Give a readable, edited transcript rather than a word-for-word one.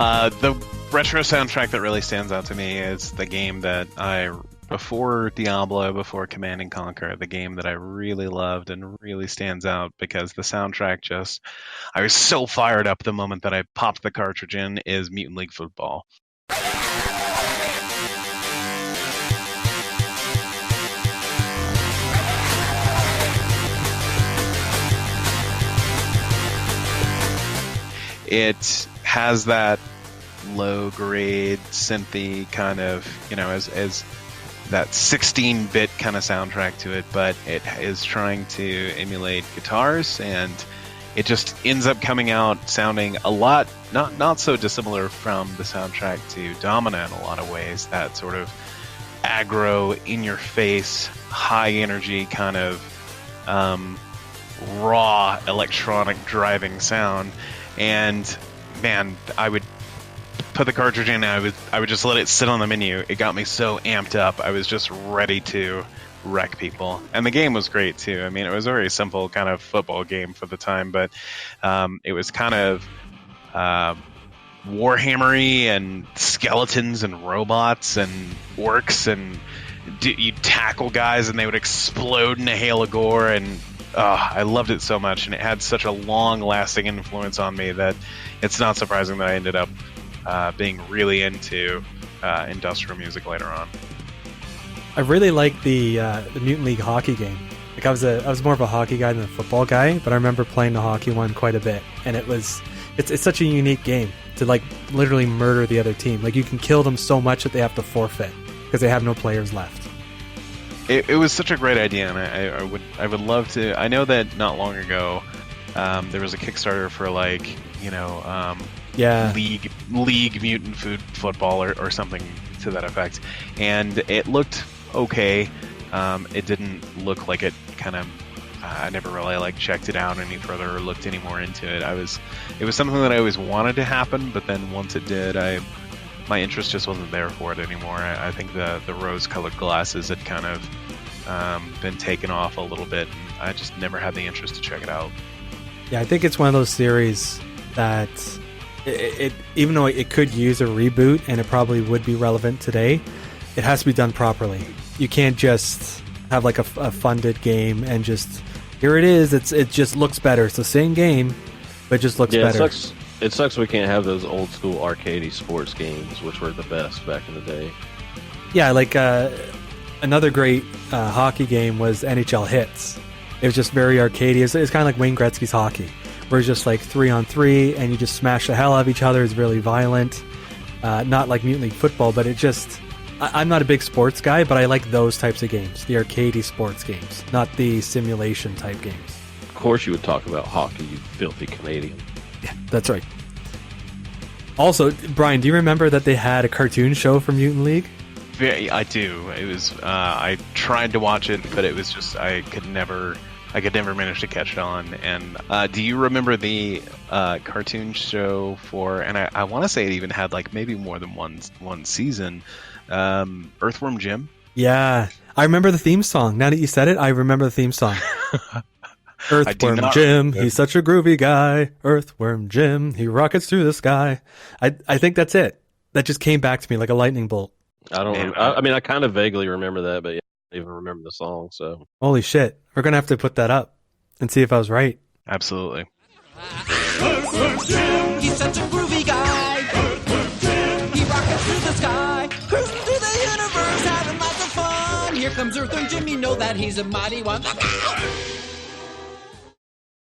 The retro soundtrack that really stands out to me is the game that before Diablo, before Command and Conquer, the game that I really loved and really stands out because the soundtrack I was so fired up the moment that I popped the cartridge in, is Mutant League Football. It has that low-grade synthy kind of, as that 16-bit kind of soundtrack to it, but it is trying to emulate guitars, and it just ends up coming out sounding a lot, not so dissimilar from the soundtrack to Domina in a lot of ways, that sort of aggro, in-your-face, high-energy kind of raw electronic driving sound. And man, I would put the cartridge in and I would just let it sit on the menu. It got me so amped up. I was just ready to wreck people. And the game was great too. I mean, it was a very simple kind of football game for the time, but it was kind of Warhammery and skeletons and robots and orcs, and you'd tackle guys and they would explode in a hail of gore, and I loved it so much, and it had such a long-lasting influence on me that it's not surprising that I ended up being really into industrial music later on. I really like the Mutant League hockey game. Like I was more of a hockey guy than a football guy, but I remember playing the hockey one quite a bit, and it's such a unique game to like literally murder the other team. Like you can kill them so much that they have to forfeit because they have no players left. It was such a great idea, and I would love to. I know that not long ago there was a Kickstarter for League Mutant Football or something to that effect, and it looked okay. It didn't look like it kind of. I never really checked it out any further or looked any more into it. It was something that I always wanted to happen, but then once it did, my interest just wasn't there for it anymore. I think the rose-colored glasses had kind of been taken off a little bit, and I just never had the interest to check it out. Yeah, I think it's one of those series that it even though it could use a reboot, and it probably would be relevant today, it has to be done properly. You can't just have like a funded game and just, here it is, it just looks better. It's the same game, but it just looks better. It sucks we can't have those old school arcadey sports games, which were the best back in the day. Yeah, like another great hockey game was NHL Hits. It was just very arcadey. It's kind of like Wayne Gretzky's hockey, where it's just like 3-on-3, and you just smash the hell out of each other. It's really violent. Not like Mutant League Football, but it just... I'm not a big sports guy, but I like those types of games, the arcadey sports games, not the simulation type games. Of course you would talk about hockey, you filthy Canadian. Yeah, that's right. Also, Brian, do you remember that they had a cartoon show for Mutant League? Yeah, I do. It was I tried to watch it, but it was just I could never manage to catch it on. And do you remember the cartoon show for? And I want to say it even had maybe more than one season. Earthworm Jim. Yeah, I remember the theme song. Now that you said it, I remember the theme song. Earthworm Jim, he's such a groovy guy. Earthworm Jim, he rockets through the sky. I think that's it. That just came back to me like a lightning bolt. I kind of vaguely remember that, but yeah, I don't even remember the song. So holy shit, we're gonna have to put that up and see if I was right. Absolutely. Earthworm Jim, he's such a groovy guy. Earthworm Jim, he rockets through the sky, cruising through the universe, having lots of fun. Here comes Earthworm Jim, you know that he's a mighty one. Look out!